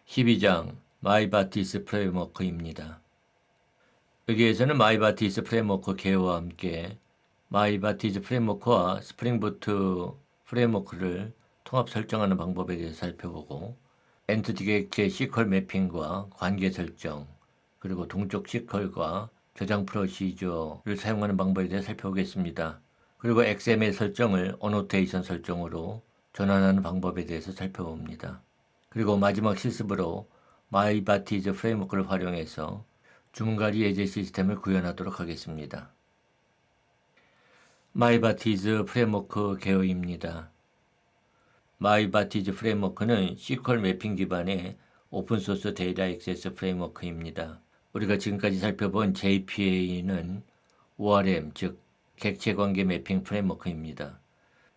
12장 마이바티스 프레임워크입니다. 여기에서는 마이바티스 프레임워크 개요와 함께 마이바티즈 프레임워크와 스프링부트 프레임워크를 통합 설정하는 방법에 대해서 살펴보고 엔티티 객체 시퀄 매핑과 관계 설정, 그리고 동적 시퀄과 저장 프로시저를 사용하는 방법에 대해 살펴보겠습니다. 그리고 XML 설정을 어노테이션 설정으로 전환하는 방법에 대해서 살펴봅니다. 그리고 마지막 실습으로 마이바티즈 프레임워크를 활용해서 주문관리 예제 시스템을 구현하도록 하겠습니다. 마이바티즈 프레임워크 개요입니다. 마이바티즈 프레임워크는 SQL 매핑 기반의 오픈소스 데이터 액세스 프레임워크입니다. 우리가 지금까지 살펴본 JPA는 ORM, 즉 객체관계 매핑 프레임워크입니다.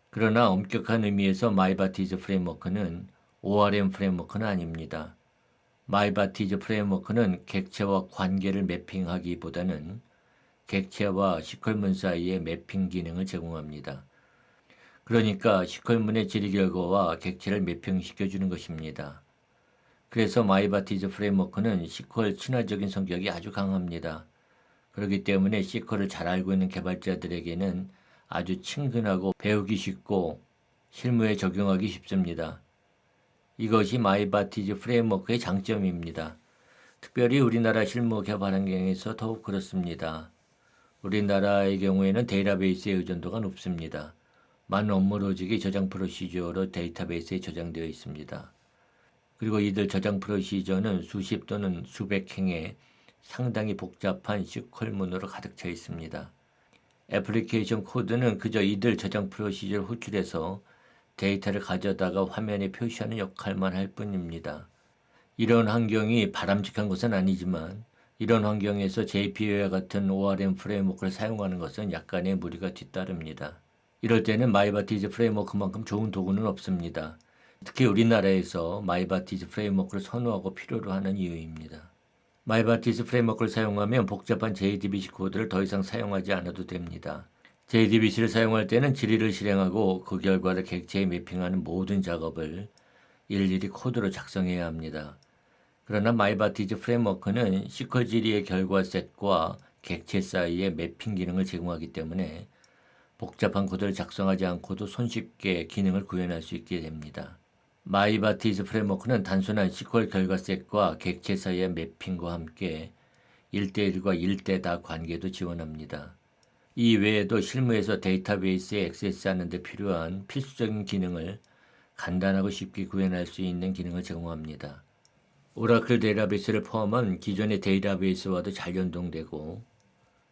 그러나 엄격한 의미에서 마이바티즈 프레임워크는 ORM 프레임워크는 아닙니다. 마이바티즈 프레임워크는 객체와 관계를 매핑하기보다는 객체와 SQL문 사이의 매핑 기능을 제공합니다. 그러니까 SQL문의 질의 결과와 객체를 매핑시켜주는 것입니다. 그래서 마이바티즈 프레임워크는 SQL 친화적인 성격이 아주 강합니다. 그렇기 때문에 SQL을 잘 알고 있는 개발자들에게는 아주 친근하고 배우기 쉽고 실무에 적용하기 쉽습니다. 이것이 마이바티즈 프레임워크의 장점입니다. 특별히 우리나라 실무 개발 환경에서 더욱 그렇습니다. 우리나라의 경우에는 데이터베이스의 의존도가 높습니다. 많은 업무 로직이 저장 프로시저로 데이터베이스에 저장되어 있습니다. 그리고 이들 저장 프로시저는 수십 또는 수백 행의 상당히 복잡한 SQL문으로 가득 차 있습니다. 애플리케이션 코드는 그저 이들 저장 프로시저를 호출해서 데이터를 가져다가 화면에 표시하는 역할만 할 뿐입니다. 이런 환경이 바람직한 것은 아니지만 이런 환경에서 JPA와 같은 ORM 프레임워크를 사용하는 것은 약간의 무리가 뒤따릅니다. 이럴 때는 마이바티즈 프레임워크만큼 좋은 도구는 없습니다. 특히 우리나라에서 마이바티즈 프레임워크를 선호하고 필요로 하는 이유입니다. 마이바티즈 프레임워크를 사용하면 복잡한 JDBC 코드를 더 이상 사용하지 않아도 됩니다. JDBC를 사용할 때는 질의를 실행하고 그 결과를 객체에 매핑하는 모든 작업을 일일이 코드로 작성해야 합니다. 그러나 마이바티즈 프레임워크는 SQL 질의의 결과 셋과 객체 사이의 매핑 기능을 제공하기 때문에 복잡한 코드를 작성하지 않고도 손쉽게 기능을 구현할 수 있게 됩니다. 마이바티즈 프레임워크는 단순한 SQL 결과 셋과 객체 사이의 매핑과 함께 1대1과 1대다 관계도 지원합니다. 이 외에도 실무에서 데이터베이스에 액세스하는 데 필요한 필수적인 기능을 간단하고 쉽게 구현할 수 있는 기능을 제공합니다. 오라클 데이터베이스를 포함한 기존의 데이터베이스와도 잘 연동되고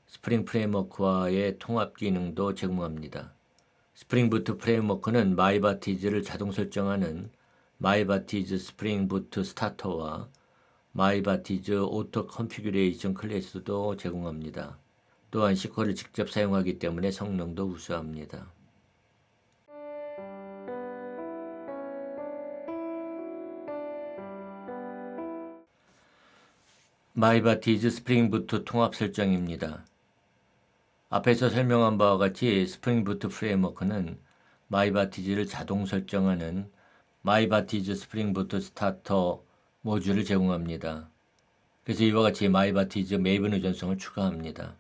스프링 프레임워크와의 통합 기능도 제공합니다. 스프링부트 프레임워크는 마이바티즈를 자동 설정하는 마이바티즈 스프링부트 스타터와 마이바티즈 오토 컨피규레이션 클래스도 제공합니다. 또한 SQL을 직접 사용하기 때문에 성능도 우수합니다. 마이바티즈 스프링부트 통합 설정입니다. 앞에서 설명한 바와 같이 스프링부트 프레임워크는 마이바티즈를 자동 설정하는 마이바티즈 스프링부트 스타터 모듈을 제공합니다. 그래서 이와 같이 마이바티즈 메이븐 의존성을 추가합니다.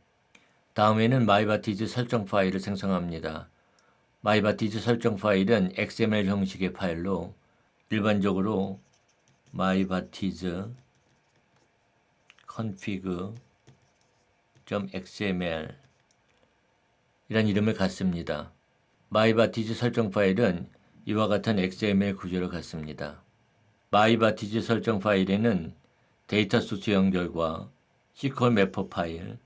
다음에는 마이바티즈 설정 파일을 생성합니다. 마이바티즈 설정 파일은 XML 형식의 파일로 일반적으로 마이바티즈 config.xml 이란 이름을 갖습니다. 마이바티즈 설정 파일은 이와 같은 XML 구조를 갖습니다. 마이바티즈 설정 파일에는 데이터 소스 연결과 SQL 매퍼 파일,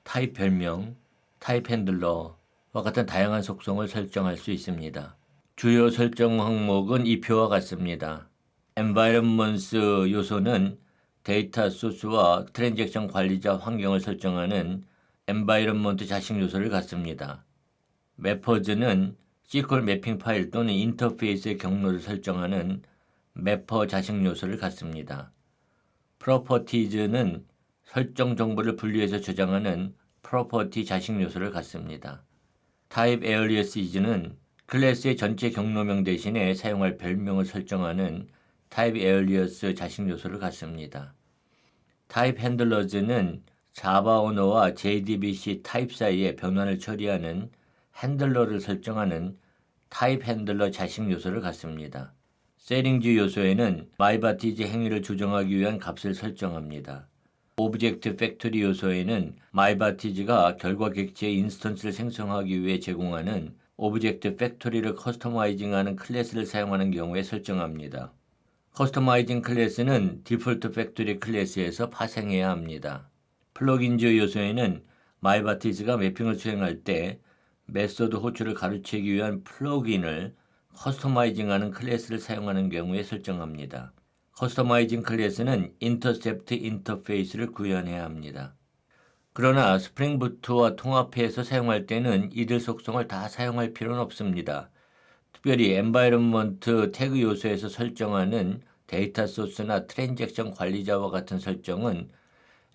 타입 별명, 타입 핸들러와 같은 다양한 속성을 설정할 수 있습니다. 주요 설정 항목은 이 표와 같습니다. environments 요소는 데이터 소스와 트랜잭션 관리자 환경을 설정하는 environment 자식 요소를 갖습니다. 매퍼즈는 SQL 매핑 파일 또는 인터페이스의 경로를 설정하는 매퍼 자식 요소를 갖습니다. properties는 설정 정보를 분리해서 저장하는 property 자식 요소를 갖습니다. type aliases는 클래스의 전체 경로명 대신에 사용할 별명을 설정하는 타입 에얼리어스 자식 요소를 갖습니다. 타입 핸들러즈는 자바 오너와 JDBC 타입 사이의 변환을 처리하는 핸들러를 설정하는 타입 핸들러 자식 요소를 갖습니다. 세팅즈 요소에는 마이바티즈 행위를 조정하기 위한 값을 설정합니다. 오브젝트 팩토리 요소에는 마이바티즈가 결과 객체의 인스턴스를 생성하기 위해 제공하는 오브젝트 팩토리를 커스터마이징하는 클래스를 사용하는 경우에 설정합니다. 커스터마이징 클래스는 디폴트 팩토리 클래스에서 파생해야 합니다. 플러긴즈 요소에는 마이바티즈가 매핑을 수행할 때 메소드 호출을 가로채기 위한 플러그인을 커스터마이징하는 클래스를 사용하는 경우에 설정합니다. 커스터마이징 클래스는 인터셉트 인터페이스를 구현해야 합니다. 그러나 스프링 부트와 통합해서 사용할 때는 이들 속성을 다 사용할 필요는 없습니다. 특별히 엔바이러먼트 태그 요소에서 설정하는 데이터 소스나 트랜잭션 관리자와 같은 설정은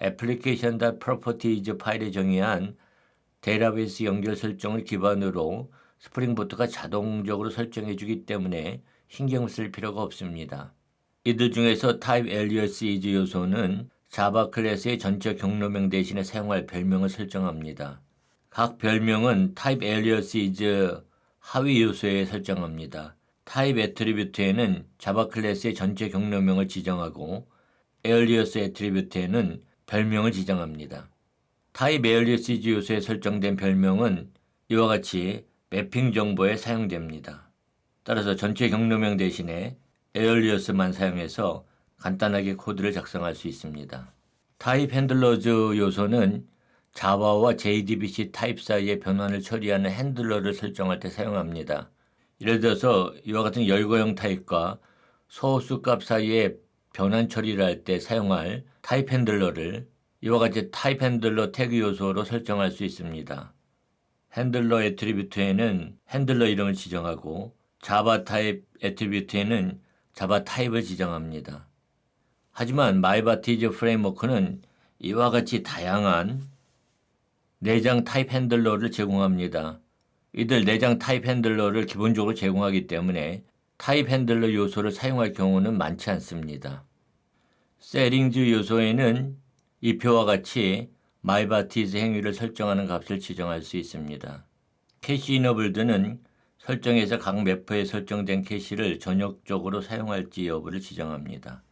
application.properties 파일에 정의한 데이터베이스 연결 설정을 기반으로 스프링 부트가 자동적으로 설정해 주기 때문에 신경 쓸 필요가 없습니다. 이들 중에서 타입 alias is 요소는 자바 클래스의 전체 경로명 대신에 사용할 별명을 설정합니다. 각 별명은 타입 alias is 하위 요소에 설정합니다. 타입 애트리뷰트에는 자바 클래스의 전체 경로명을 지정하고 alias 애트리뷰트에는 별명을 지정합니다. 타입 alias is 요소에 설정된 별명은 이와 같이 매핑 정보에 사용됩니다. 따라서 전체 경로명 대신에 alias만 사용해서 간단하게 코드를 작성할 수 있습니다. 타입 핸들러즈 요소는 자바와 JDBC 타입 사이의 변환을 처리하는 핸들러를 설정할 때 사용합니다. 예를 들어서 이와 같은 열거형 타입과 소수 값 사이에 변환 처리를 할 때 사용할 타입 핸들러를 이와 같이 타입 핸들러 태그 요소로 설정할 수 있습니다. 핸들러 애트리뷰트에는 핸들러 이름을 지정하고 자바 타입 애트리뷰트에는 자바 타입을 지정합니다. 하지만 마이바티즈 프레임워크는 이와 같이 다양한 내장 타입 핸들러를 제공합니다. 이들 내장 타입 핸들러를 기본적으로 제공하기 때문에 타입 핸들러 요소를 사용할 경우는 많지 않습니다. 세팅즈 요소에는 이 표와 같이 마이바티즈 행위를 설정하는 값을 지정할 수 있습니다. 캐시 이너블드는 설정에서 각 매퍼에 설정된 캐시를 전역적으로 사용할지 여부를 지정합니다.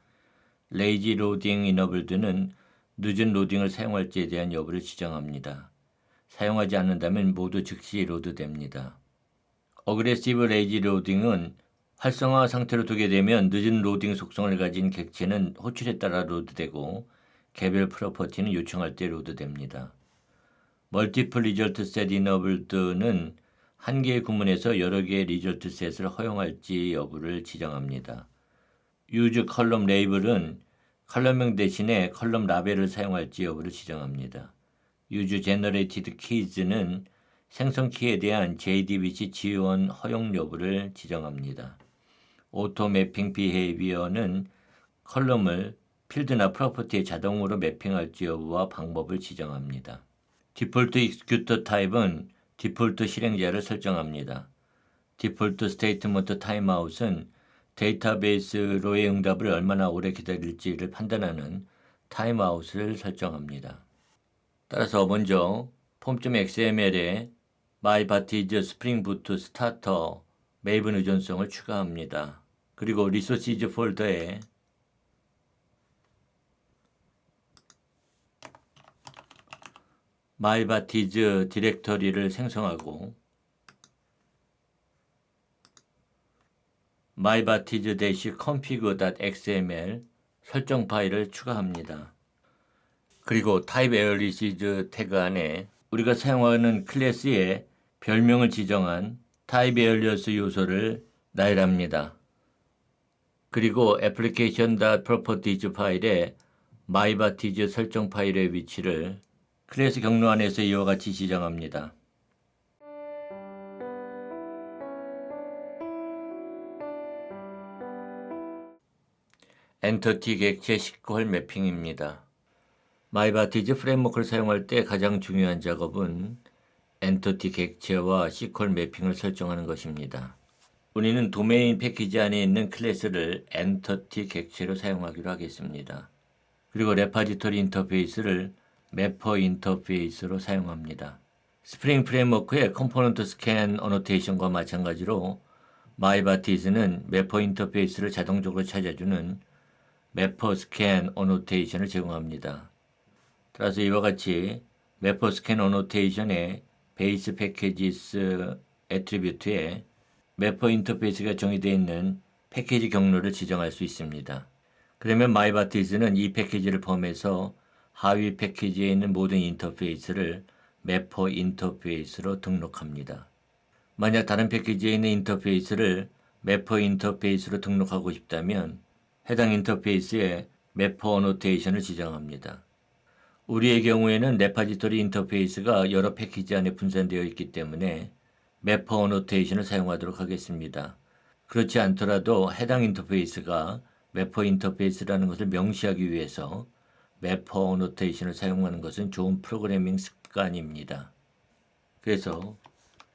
레이지 로딩 이너블드는 늦은 로딩을 사용할지에 대한 여부를 지정합니다. 사용하지 않는다면 모두 즉시 로드됩니다. 어그레시브 레이지 로딩은 활성화 상태로 두게 되면 늦은 로딩 속성을 가진 객체는 호출에 따라 로드되고 개별 프로퍼티는 요청할 때 로드됩니다. 멀티플 리절트 셋 이너블드는 한 개의 구문에서 여러 개의 리절트 셋을 허용할지 여부를 지정합니다. use 컬럼 레이블은 컬럼명 대신에 컬럼 라벨을 사용할지 여부를 지정합니다. use generated keys는 생성 키에 대한 JDBC 지원 허용 여부를 지정합니다. auto mapping behavior는 컬럼을 필드나 프로퍼티에 자동으로 매핑할지 여부와 방법을 지정합니다. 디폴트 executor 타입은 디폴트 실행자를 설정합니다. 디폴트 스테이트먼트 타임아웃은 데이터베이스로의 응답을 얼마나 오래 기다릴지를 판단하는 타임아웃을 설정합니다. 따라서 먼저 폼.xml에 마이바티즈 스프링 부트 스타터 메이븐 의존성을 추가합니다. 그리고 리소시즈 폴더에 마이바티즈 디렉터리를 생성하고 myBatiz-config.xml 설정 파일을 추가합니다. 그리고 type alias 태그 안에 우리가 사용하는 클래스의 별명을 지정한 type alias 요소를 나열합니다. 그리고 application.properties 파일에 myBatiz 설정 파일의 위치를 클래스 경로 안에서 이와 같이 지정합니다. 엔터티 객체 시퀄 매핑입니다. 마이바티즈 프레임워크를 사용할 때 가장 중요한 작업은 엔터티 객체와 시퀄 매핑을 설정하는 것입니다. 우리는 도메인 패키지 안에 있는 클래스를 엔터티 객체로 사용하기로 하겠습니다. 그리고 레파지토리 인터페이스를 매퍼 인터페이스로 사용합니다. 스프링 프레임워크의 컴포넌트 스캔 어노테이션과 마찬가지로 마이바티즈는 매퍼 인터페이스를 자동적으로 찾아주는 매퍼 스캔 어노테이션을 제공합니다. 따라서 이와 같이 매퍼 스캔 어노테이션의 베이스 패키지스 애트리뷰트에 매퍼 인터페이스가 정의되어 있는 패키지 경로를 지정할 수 있습니다. 그러면 마이바티즈는 이 패키지를 포함해서 하위 패키지에 있는 모든 인터페이스를 매퍼 인터페이스로 등록합니다. 만약 다른 패키지에 있는 인터페이스를 매퍼 인터페이스로 등록하고 싶다면 해당 인터페이스에 매퍼 어노테이션을 지정합니다. 우리의 경우에는 레파지토리 인터페이스가 여러 패키지 안에 분산되어 있기 때문에 매퍼 어노테이션을 사용하도록 하겠습니다. 그렇지 않더라도 해당 인터페이스가 매퍼 인터페이스라는 것을 명시하기 위해서 매퍼 어노테이션을 사용하는 것은 좋은 프로그래밍 습관입니다. 그래서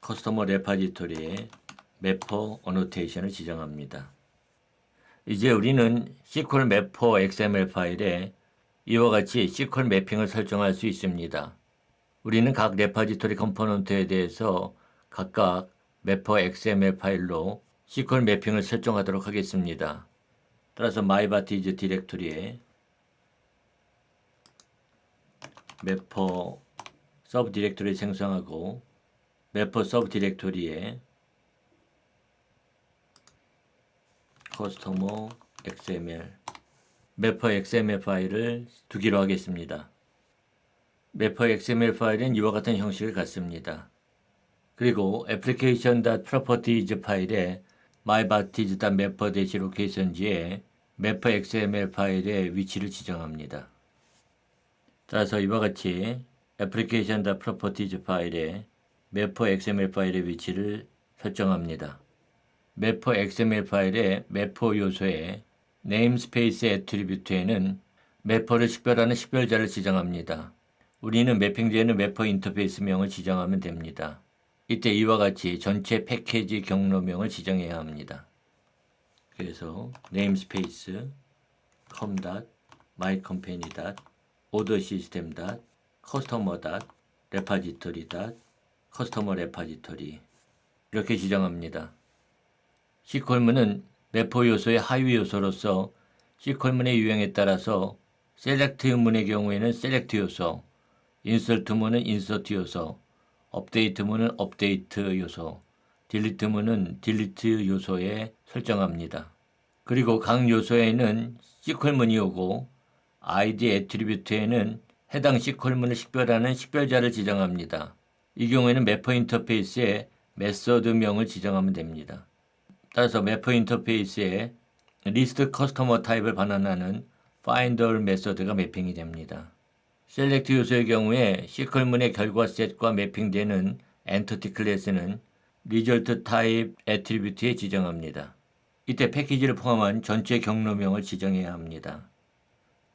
커스터머 레파지토리에 매퍼 어노테이션을 지정합니다. 이제 우리는 SQL 매퍼 XML 파일에 이와 같이 SQL 매핑을 설정할 수 있습니다. 우리는 각 레파지토리 컴포넌트에 대해서 각각 매퍼 XML 파일로 SQL 매핑을 설정하도록 하겠습니다. 따라서 myBaptist 디렉토리에 매퍼 서브 디렉토리를 생성하고 매퍼 서브 디렉토리에 커스터머 XML 매퍼 XML 파일을 두기로 하겠습니다. 매퍼 XML 파일은 이와 같은 형식을 갖습니다. 그리고 application.properties 파일에 myBaptist.mapper-locations에 매퍼 XML 파일의 위치를 지정합니다. 따라서 이와 같이 application.properties 파일에 매퍼 XML 파일의 위치를 설정합니다. 매퍼 XML 파일의 매퍼 요소에 네임스페이스 애트리뷰트에는 매퍼를 식별하는 식별자를 지정합니다. 우리는 매핑되는 매퍼 인터페이스명을 지정하면 됩니다. 이때 이와 같이 전체 패키지 경로명을 지정해야 합니다. 그래서 namespace com.mycompany.ordersystem.customer.repository.customer.repository 이렇게 지정합니다. C콜문은 매퍼 요소의 하위 요소로서 C콜문의 유형에 따라서 select 문의 경우에는 select 요소, insert 문은 insert 요소, update 문은 update 요소, delete 문은 delete 요소에 설정합니다. 그리고 각 요소에는 C콜문이 오고 id 애트리뷰트에는 해당 C콜문을 식별하는 식별자를 지정합니다. 이 경우에는 매퍼 인터페이스에 메서드명을 지정하면 됩니다. 따라서 매퍼 인터페이스에 리스트 커스터머 타입을 반환하는 find all 메서드가 매핑이 됩니다. 셀렉트 요소의 경우에 SQL문의 결과 셋과 매핑되는 엔티티 클래스는 result type 애트리뷰트에 지정합니다. 이때 패키지를 포함한 전체 경로명을 지정해야 합니다.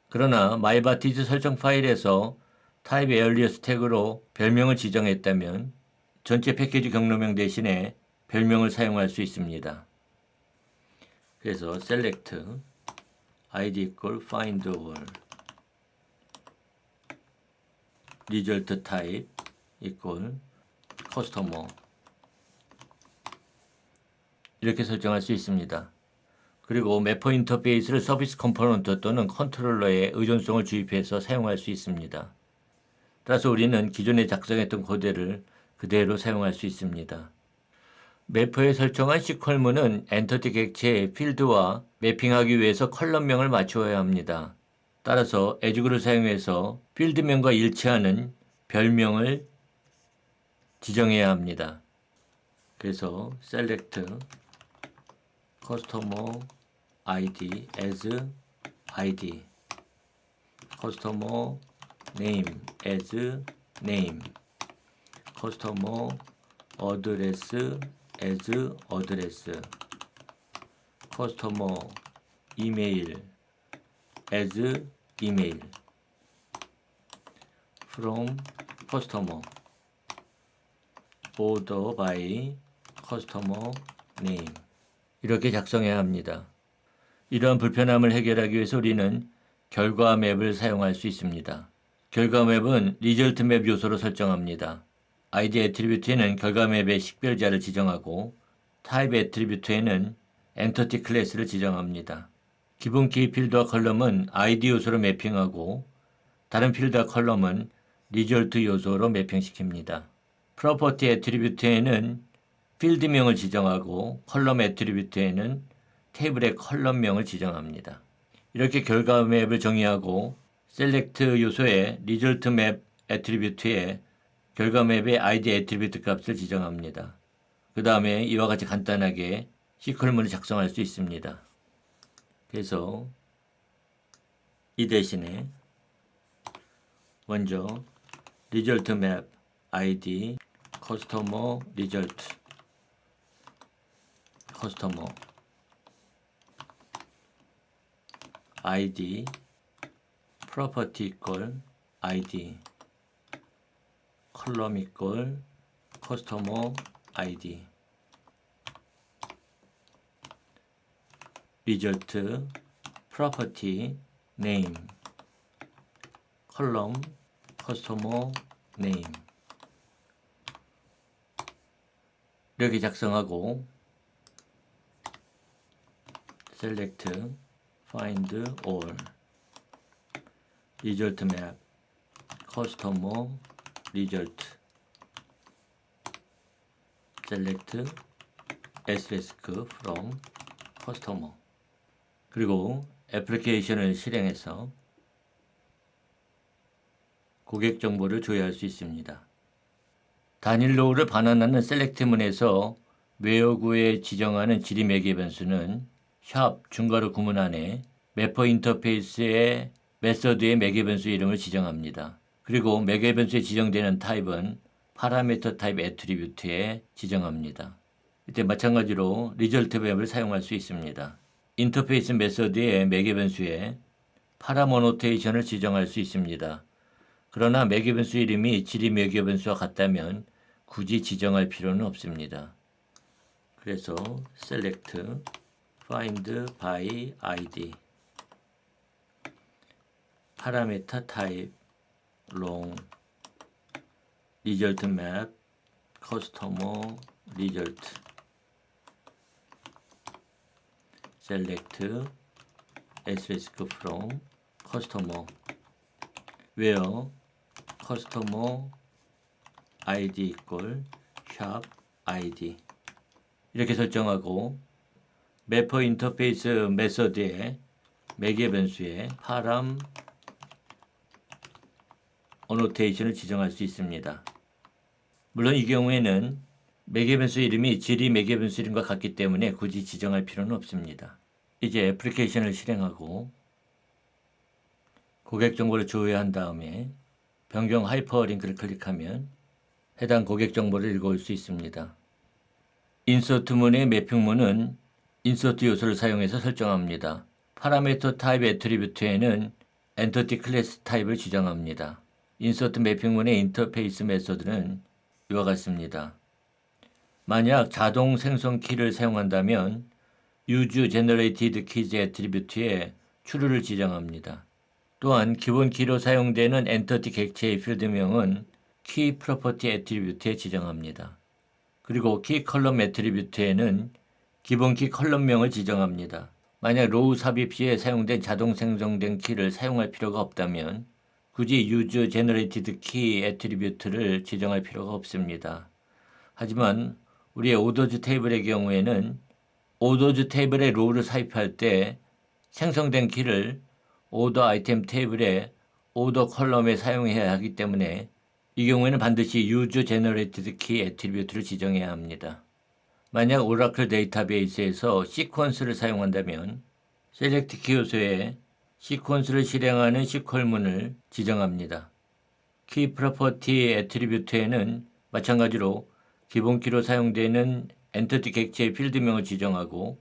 그러나 myBaptist 설정 파일에서 type alias 태그로 별명을 지정했다면 전체 패키지 경로명 대신에 별명을 사용할 수 있습니다. 그래서 select id equal find all result type equal customer 이렇게 설정할 수 있습니다. 그리고 매퍼 인터페이스를 서비스 컴포넌트 또는 컨트롤러에 의존성을 주입해서 사용할 수 있습니다. 따라서 우리는 기존에 작성했던 코드를 그대로 사용할 수 있습니다. 매퍼에 설정한 SQL문은 엔터티 객체의 필드와 매핑하기 위해서 컬럼명을 맞추어야 합니다. 따라서 에즈그를 사용해서 필드명과 일치하는 별명을 지정해야 합니다. 그래서 select customer id as id, customer name as name, customer address as address, customer email as email, from customer, order by customer name 이렇게 작성해야 합니다. 이러한 불편함을 해결하기 위해서 우리는 결과 맵을 사용할 수 있습니다. 결과 맵은 리절트 맵 요소로 설정합니다. id 애트리뷰트에는 결과 맵의 식별자를 지정하고 타입 애트리뷰트에는 엔터티 클래스를 지정합니다. 기본 키 필드와 컬럼은 id 요소로 매핑하고 다른 필드와 컬럼은 리절트 요소로 매핑시킵니다. 프로퍼티 애트리뷰트에는 필드명을 지정하고 컬럼 애트리뷰트에는 테이블의 컬럼명을 지정합니다. 이렇게 결과 맵을 정의하고 셀렉트 요소의 리절트 맵 애트리뷰트에 결과 맵의 id 애트리뷰트 값을 지정합니다. 그 다음에 이와 같이 간단하게 SQL문을 작성할 수 있습니다. 그래서 이 대신에 먼저 리절트 맵 id 커스터머 리절트 커스터머 id property equal id 컬럼 equal customer id result property name 컬럼 customer name 이렇게 작성하고 select find all result map customer result select asterisk from customer 그리고 애플리케이션을 실행해서 고객 정보를 조회할 수 있습니다. 단일 로우를 반환하는 셀렉트문에서 외어구에 지정하는 지리 매개 변수는 샵 중괄호 구문 안에 매퍼 인터페이스의 메서드의 매개 변수 이름을 지정합니다. 그리고 매개 변수에 지정되는 타입은 파라미터 타입 애트리뷰트에 지정합니다. 이때 마찬가지로 리절트 맵을 사용할 수 있습니다. 인터페이스 메서드의 매개 변수에 파라모노테이션을 지정할 수 있습니다. 그러나 매개 변수 이름이 지리 매개 변수와 같다면 굳이 지정할 필요는 없습니다. 그래서 select find by id parameter type long result map customer result select asterisk from customer where customer id equal 샵 id 이렇게 설정하고 매퍼 인터페이스 메서드의 매개 변수에 파람 어노테이션을 지정할 수 있습니다. 물론 이 경우에는 매개 변수 이름이 지리 매개 변수 이름과 같기 때문에 굳이 지정할 필요는 없습니다. 이제 애플리케이션을 실행하고 고객 정보를 조회한 다음에 변경 하이퍼링크를 클릭하면 해당 고객 정보를 읽어올 수 있습니다. 인서트문의 매핑문은 인서트 요소를 사용해서 설정합니다. 파라미터 타입 애트리뷰트에는 엔터티 클래스 타입을 지정합니다. 인서트 매핑문의 인터페이스 메서드는 이와 같습니다. 만약 자동 생성 키를 사용한다면 use generated keys 애트리뷰트에 true를 지정합니다. 또한 기본 키로 사용되는 엔터티 객체의 필드명은 키 프로퍼티 애트리뷰트에 지정합니다. 그리고 키 컬럼 애트리뷰트에는 기본 키 컬럼명을 지정합니다. 만약 로우 삽입 시에 사용된 자동 생성된 키를 사용할 필요가 없다면 굳이 use generated key 애트리뷰트를 지정할 필요가 없습니다. 하지만 우리의 오더즈 테이블의 경우에는 오더즈 테이블에 로우를 삽입할 때 생성된 키를 오더 아이템 테이블의 오더 컬럼에 사용해야 하기 때문에 이 경우에는 반드시 use generated key 애트리뷰트를 지정해야 합니다. 만약 오라클 데이터베이스에서 시퀀스를 사용한다면 셀렉트 키 요소에 시퀀스를 실행하는 SQL문을 지정합니다. 키 프로퍼티 애트리뷰트에는 마찬가지로 기본 키로 사용되는 엔터티 객체의 필드명을 지정하고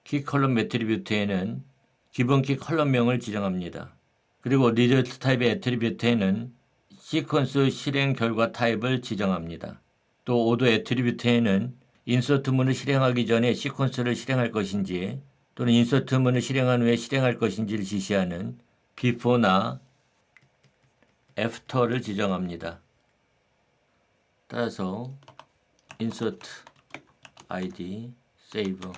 키 컬럼 애트리뷰트에는 기본 키 컬럼명을 지정합니다. 그리고 리절트 타입의 애트리뷰트에는 시퀀스 실행 결과 타입을 지정합니다. 또 오더 애트리뷰트에는 인서트문을 실행하기 전에 시퀀스를 실행할 것인지 또는 인서트문을 실행한 후에 실행할 것인지를 지시하는 before나 after를 지정합니다. 따라서 insert id save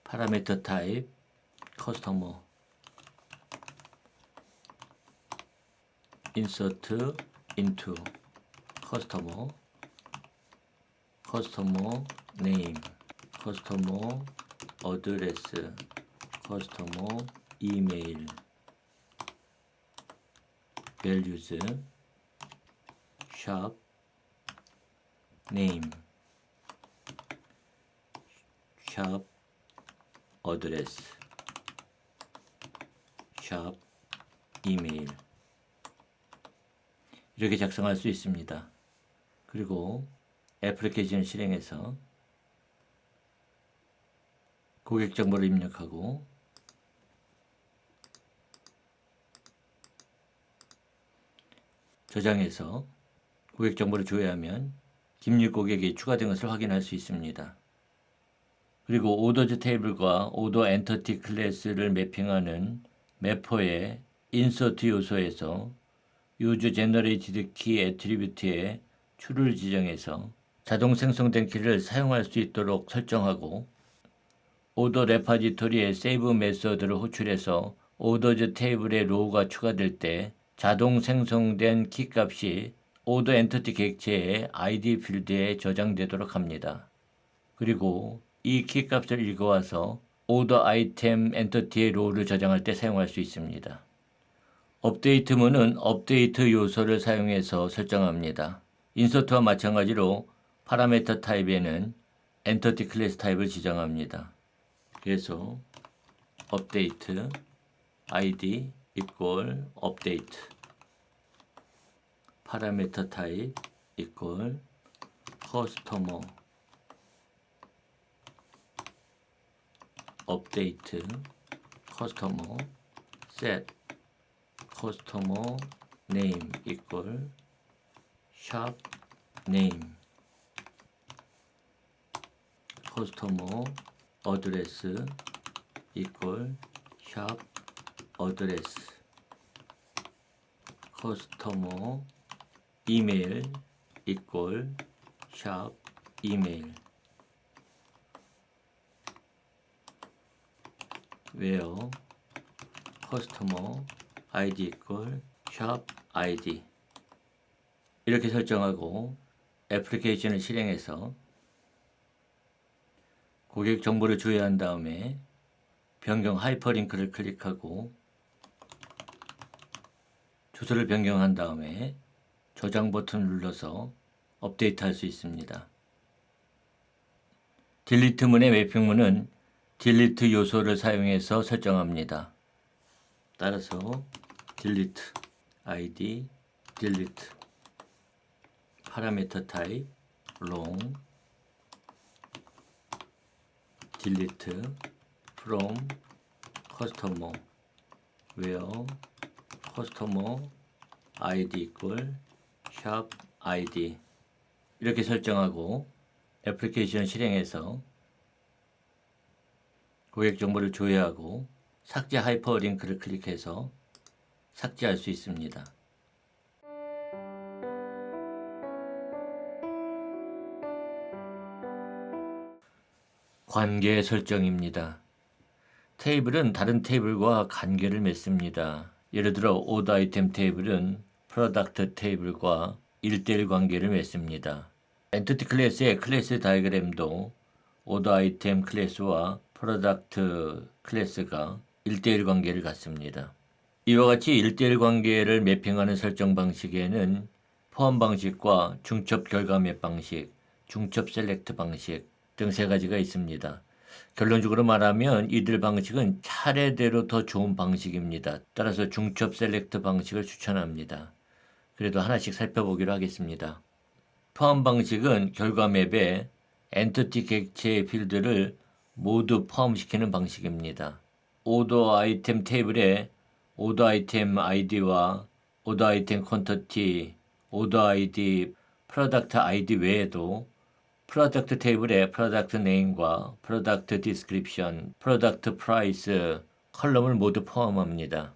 parameter type customer insert into customer name customer address customer email values shop name shop address shop email 이렇게 작성할 수 있습니다. 그리고 애플리케이션을 실행해서 고객 정보를 입력하고 저장해서 고객 정보를 조회하면 김유 고객이 추가된 것을 확인할 수 있습니다. 그리고 오더즈 테이블과 오더 엔터티 클래스를 매핑하는 매퍼의 인서트 요소에서 use generated key attribute의 true를 지정해서 자동 생성된 키를 사용할 수 있도록 설정하고 오더 레파지토리의 save 메서드를 호출해서 오더즈 테이블의 로우가 추가될 때 자동 생성된 키 값이 오더 엔터티 객체의 ID 필드에 저장되도록 합니다. 그리고 이 키 값을 읽어와서 오더 아이템 엔터티의 로우를 저장할 때 사용할 수 있습니다. 업데이트문은 업데이트 요소를 사용해서 설정합니다. 인서트와 마찬가지로 파라미터 타입에는 엔터티 클래스 타입을 지정합니다. 그래서 업데이트 id equal update 파라미터 타입 equal customer update customer set customer name equal shop name customer address equal shop address customer email equal shop email where customer id equal shop id 이렇게 설정하고 애플리케이션을 실행해서 고객 정보를 조회한 다음에 변경 하이퍼링크를 클릭하고 주소를 변경한 다음에 저장 버튼을 눌러서 업데이트 할 수 있습니다. 딜리트 문의 매핑문은 딜리트 요소를 사용해서 설정합니다. 따라서 딜리트 id 딜리트 파라미터 타입 long delete from customer where customer id equal shop id 이렇게 설정하고 애플리케이션 실행해서 고객 정보를 조회하고 삭제 하이퍼링크를 클릭해서 삭제할 수 있습니다. 관계 설정입니다. 테이블은 다른 테이블과 관계를 맺습니다. 예를 들어 오더 아이템 테이블은 프로덕트 테이블과 1:1 관계를 맺습니다. 엔티티 클래스의 클래스 다이그램도 오더 아이템 클래스와 프로덕트 클래스가 1:1 관계를 갖습니다. 이와 같이 1:1 관계를 매핑하는 설정 방식에는 포함 방식과 중첩 결과맵 방식, 중첩 셀렉트 방식 등 세 가지가 있습니다. 결론적으로 말하면 이들 방식은 차례대로 더 좋은 방식입니다. 따라서 중첩 셀렉트 방식을 추천합니다. 그래도 하나씩 살펴보기로 하겠습니다. 포함 방식은 결과맵에 엔티티 객체의 필드를 모두 포함시키는 방식입니다. 오더 아이템 테이블에 오더 아이템 아이디와 오더 아이템 퀀터티, 오더 아이디, 프로덕트 아이디 외에도 프로덕트 테이블에 프로덕트 네임과 프로덕트 디스크립션, 프로덕트 프라이스 컬럼을 모두 포함합니다.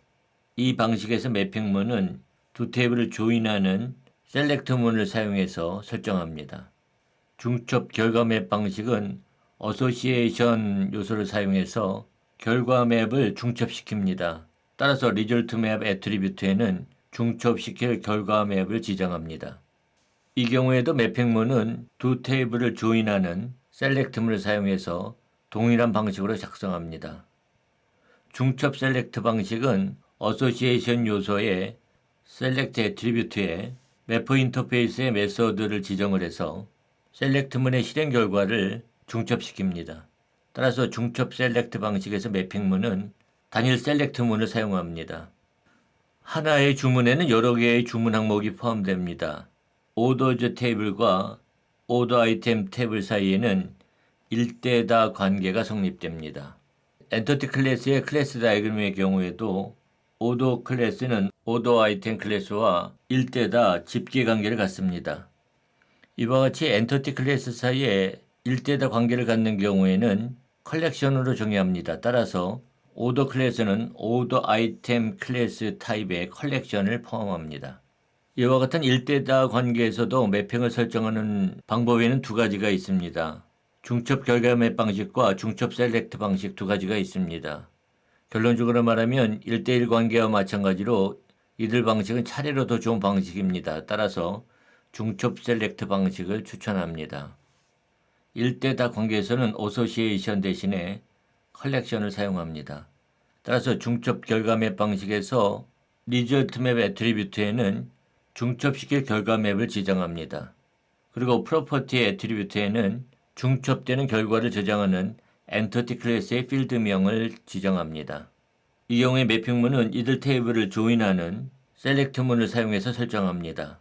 이 방식에서 매핑문은 두 테이블을 조인하는 셀렉트 문을 사용해서 설정합니다. 중첩 결과 맵 방식은 어소시에이션 요소를 사용해서 결과 맵을 중첩시킵니다. 따라서 리졸트 맵 애트리뷰트에는 중첩시킬 결과 맵을 지정합니다. 이 경우에도 매핑문은 두 테이블을 조인하는 셀렉트문을 사용해서 동일한 방식으로 작성합니다. 중첩 셀렉트 방식은 어소시에이션 요소의 셀렉트 애트리뷰트에 매퍼 인터페이스의 메서드를 지정을 해서 셀렉트문의 실행 결과를 중첩시킵니다. 따라서 중첩 셀렉트 방식에서 매핑문은 단일 셀렉트문을 사용합니다. 하나의 주문에는 여러 개의 주문 항목이 포함됩니다. 오더즈 테이블과 오더 아이템 테이블 사이에는 일대다 관계가 성립됩니다. 엔티티 클래스의 클래스 다이어그램의 경우에도 오더 클래스는 오더 아이템 클래스와 일대다 집계 관계를 갖습니다. 이와 같이 엔티티 클래스 사이에 일대다 관계를 갖는 경우에는 컬렉션으로 정의합니다. 따라서 오더 클래스는 오더 아이템 클래스 타입의 컬렉션을 포함합니다. 이와 같은 일대다 관계에서도 매핑을 설정하는 방법에는 두 가지가 있습니다. 중첩 결과 맵 방식과 중첩 셀렉트 방식 두 가지가 있습니다. 결론적으로 말하면 1대1 관계와 마찬가지로 이들 방식은 차례로 더 좋은 방식입니다. 따라서 중첩 셀렉트 방식을 추천합니다. 1대다 관계에서는 어소시에이션 대신에 컬렉션을 사용합니다. 따라서 중첩 결과 맵 방식에서 리졸트 맵 애트리뷰트에는 중첩시킬 결과 맵을 지정합니다. 그리고 프로퍼티 애트리뷰트에는 중첩되는 결과를 저장하는 엔티티 클래스의 필드명을 지정합니다. 이 경우에 매핑문은 이들 테이블을 조인하는 셀렉트문을 사용해서 설정합니다.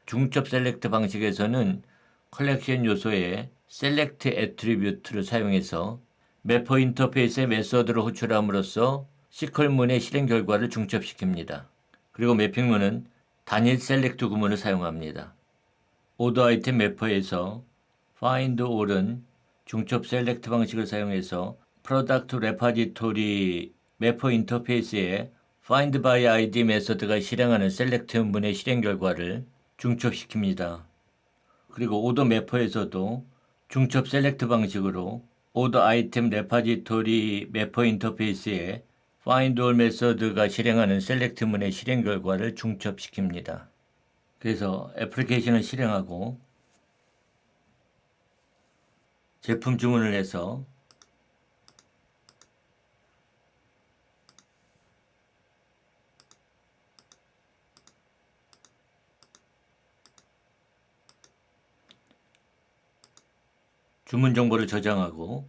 중첩 셀렉트 방식에서는 컬렉션 요소의 셀렉트 애트리뷰트를 사용해서 매퍼 인터페이스의 메서드를 호출함으로써 시컬문의 실행 결과를 중첩시킵니다. 그리고 매핑문은 단일 셀렉트 구문을 사용합니다. 오더 아이템 매퍼에서 find all은 중첩 셀렉트 방식을 사용해서 프로덕트 레파지토리 매퍼 인터페이스에 find by id 메서드가 실행하는 셀렉트 문의 실행 결과를 중첩시킵니다. 그리고 오더 매퍼에서도 중첩 셀렉트 방식으로 오더 아이템 레파지토리 매퍼 인터페이스에 find all 메서드가 실행하는 셀렉트 문의 실행 결과를 중첩시킵니다. 그래서 애플리케이션을 실행하고 제품 주문을 해서 주문 정보를 저장하고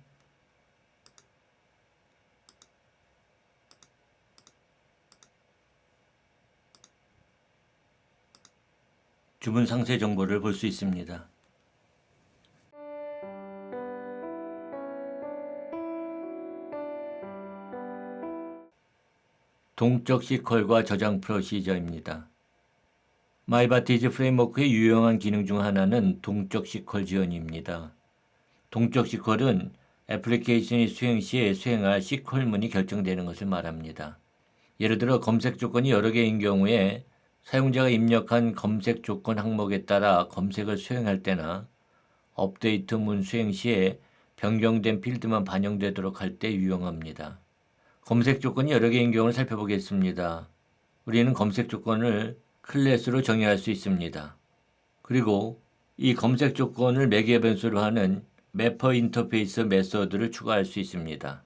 주문 상세 정보를 볼 수 있습니다. 동적 시퀄과 저장 프로시저입니다. 마이바티즈 프레임워크의 유용한 기능 중 하나는 동적 시퀄 지원입니다. 동적 시퀄은 애플리케이션이 수행 시에 수행할 시퀄문이 결정되는 것을 말합니다. 예를 들어 검색 조건이 여러 개인 경우에 사용자가 입력한 검색 조건 항목에 따라 검색을 수행할 때나 업데이트 문 수행 시에 변경된 필드만 반영되도록 할 때 유용합니다. 검색 조건이 여러 개인 경우를 살펴보겠습니다. 우리는 검색 조건을 클래스로 정의할 수 있습니다. 그리고 이 검색 조건을 매개 변수로 하는 매퍼 인터페이스 메서드를 추가할 수 있습니다.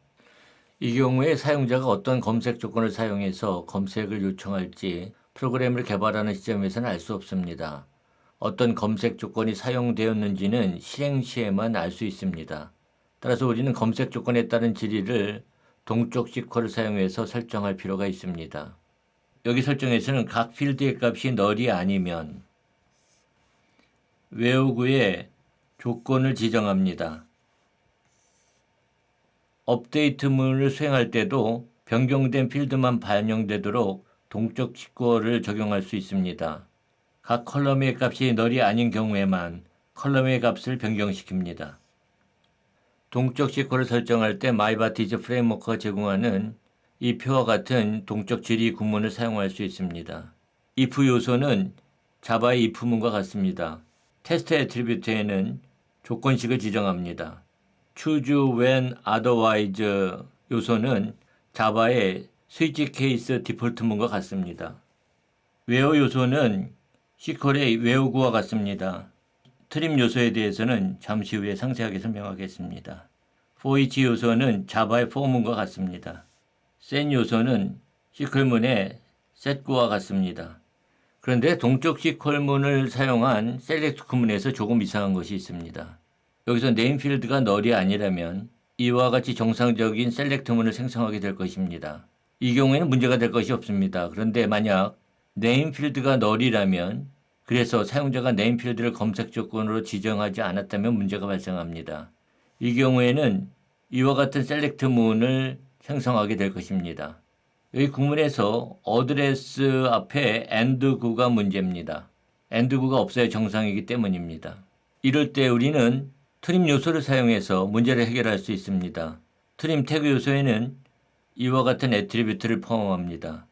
이 경우에 사용자가 어떤 검색 조건을 사용해서 검색을 요청할지 프로그램을 개발하는 시점에서는 알 수 없습니다. 어떤 검색 조건이 사용되었는지는 실행 시에만 알 수 있습니다. 따라서 우리는 검색 조건에 따른 질의를 동적 시퀄을 사용해서 설정할 필요가 있습니다. 여기 설정에서는 각 필드의 값이 널이 아니면 외우구에 조건을 지정합니다. 업데이트 문을 수행할 때도 변경된 필드만 반영되도록 동적 시퀄을 적용할 수 있습니다. 각 컬럼의 값이 널이 아닌 경우에만 컬럼의 값을 변경시킵니다. 동적 시퀄을 설정할 때 마이바티즈 프레임워크가 제공하는 이 표와 같은 동적 질의 구문을 사용할 수 있습니다. if 요소는 자바의 if문과 같습니다. 테스트 애트리뷰트에는 조건식을 지정합니다. choose when otherwise 요소는 자바의 스위치 케이스 디폴트문과 같습니다. where 요소는 시퀄의 where구와 같습니다. 트림 요소에 대해서는 잠시 후에 상세하게 설명하겠습니다. for each 요소는 자바의 for문과 같습니다. set 요소는 시퀄문의 set구와 같습니다. 그런데 동적 시퀄문을 사용한 select 구문에서 조금 이상한 것이 있습니다. 여기서 네임필드가 널이 아니라면 이와 같이 정상적인 select문을 생성하게 될 것입니다. 이 경우에는 문제가 될 것이 없습니다. 그런데 만약 네임필드가 널이라면 그래서 사용자가 네임필드를 검색 조건으로 지정하지 않았다면 문제가 발생합니다. 이 경우에는 이와 같은 select문을 생성하게 될 것입니다. 여기 구문에서 어드레스 앞에 and구가 문제입니다. and구가 없어야 정상이기 때문입니다. 이럴 때 우리는 트림 요소를 사용해서 문제를 해결할 수 있습니다. 트림 태그 요소에는 이와 같은 애트리뷰트를 포함합니다.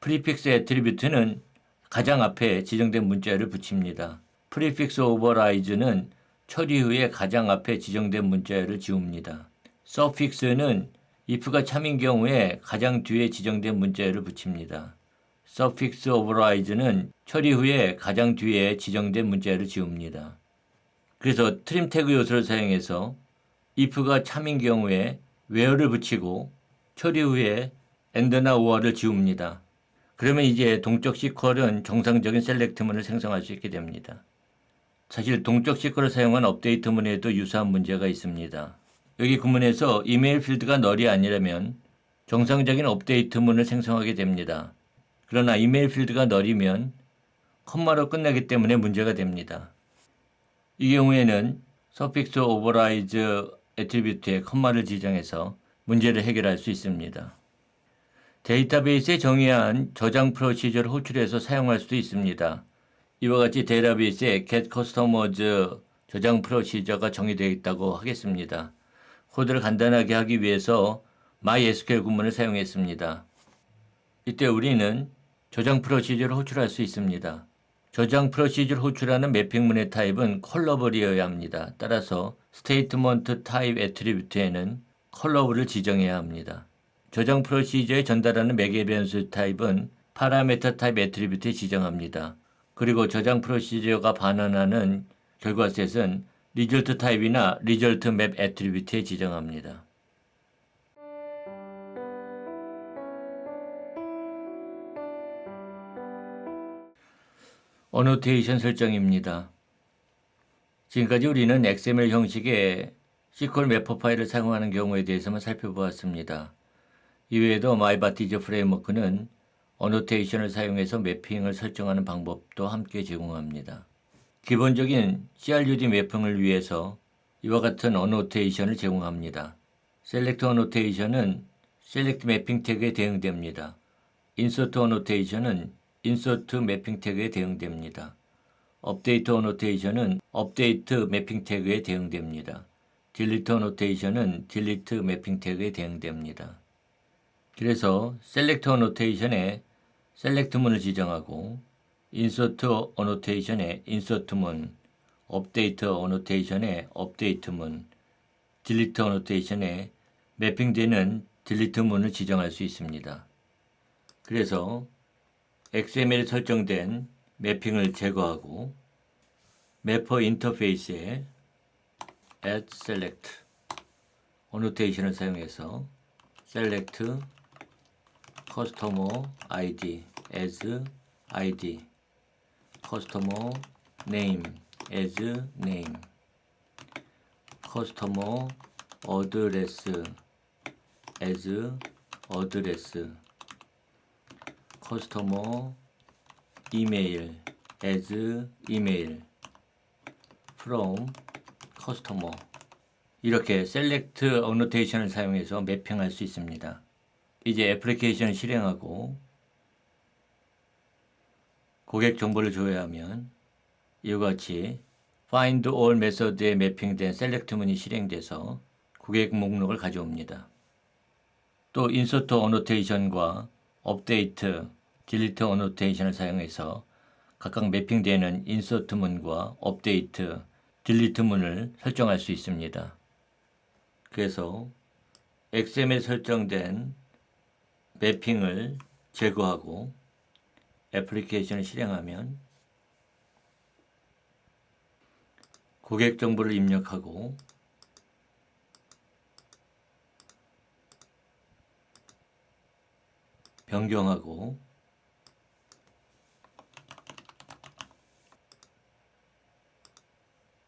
프리픽스 애트리뷰트는 가장 앞에 지정된 문자를 붙입니다. 프리픽스 오버라이즈는 처리 후에 가장 앞에 지정된 문자를 지웁니다. 서픽스는 if가 참인 경우에 가장 뒤에 지정된 문자열을 붙입니다. suffix override는 처리 후에 가장 뒤에 지정된 문자열을 지웁니다. 그래서 트림 태그 요소를 사용해서 if가 참인 경우에 where를 붙이고 처리 후에 and나 or를 지웁니다. 그러면 이제 동적 시퀄은 정상적인 셀렉트문을 생성할 수 있게 됩니다. 사실 동적 시퀄을 사용한 업데이트문에도 유사한 문제가 있습니다. 여기 구문에서 이메일 필드가 널이 아니라면 정상적인 업데이트문을 생성하게 됩니다. 그러나 이메일 필드가 널이면 컴마로 끝나기 때문에 문제가 됩니다. 이 경우에는 서픽스 오버라이즈 애트리뷰트에 컴마를 지정해서 문제를 해결할 수 있습니다. 데이터베이스에 정의한 저장 프로시저를 호출해서 사용할 수도 있습니다. 이와 같이 데이터베이스에 get customers 저장 프로시저가 정의되어 있다고 하겠습니다. 코드를 간단하게 하기 위해서 MySQL 구문을 사용했습니다. 이때 우리는 저장 프로시저를 호출할 수 있습니다. 저장 프로시저를 호출하는 매핑문의 타입은 컬러블이어야 합니다. 따라서 스테이트먼트 타입 애트리뷰트에는 컬러블을 지정해야 합니다. 저장 프로시저에 전달하는 매개 변수 타입은 파라미터 타입 애트리뷰트에 지정합니다. 그리고 저장 프로시저가 반환하는 결과셋은 리절트 타입이나 리절트 맵 애트리뷰트에 지정합니다. 어노테이션 설정입니다. 지금까지 우리는 XML 형식의 SQL 매퍼 파일을 사용하는 경우에 대해서만 살펴보았습니다. 이외에도 마이바티즈 프레임워크는 어노테이션을 사용해서 매핑을 설정하는 방법도 함께 제공합니다. 기본적인 CRUD 매핑을 위해서 이와 같은 어노테이션을 제공합니다. 셀렉트 어노테이션은 셀렉트 매핑 태그에 대응됩니다. 인서트 어노테이션은 인서트 매핑 태그에 대응됩니다. 업데이트 어노테이션은 업데이트 매핑 태그에 대응됩니다. 딜리트 어노테이션은 딜리트 매핑 태그에 대응됩니다. 그래서 셀렉트 어노테이션에 셀렉트문을 지정하고 인서트 어노테이션에 인서트문, 업데이트 어노테이션에 업데이트문, 딜리트 어노테이션에 매핑되는 딜리트문을 지정할 수 있습니다. 그래서 XML에 설정된 매핑을 제거하고 매퍼 인터페이스에 add select 어노테이션을 사용해서 select customer id as id customer name as name customer address as address customer email as email from customer 이렇게 select annotation을 사용해서 매핑할 수 있습니다. 이제 애플리케이션을 실행하고 고객 정보를 조회하면 이와 같이 find all 메서드에 매핑된 select문이 실행돼서 고객 목록을 가져옵니다. 또 insert annotation과 update, delete annotation을 사용해서 각각 매핑되는 insert문과 update, delete문을 설정할 수 있습니다. 그래서 XML에 설정된 매핑을 제거하고 애플리케이션을 실행하면 고객 정보를 입력하고 변경하고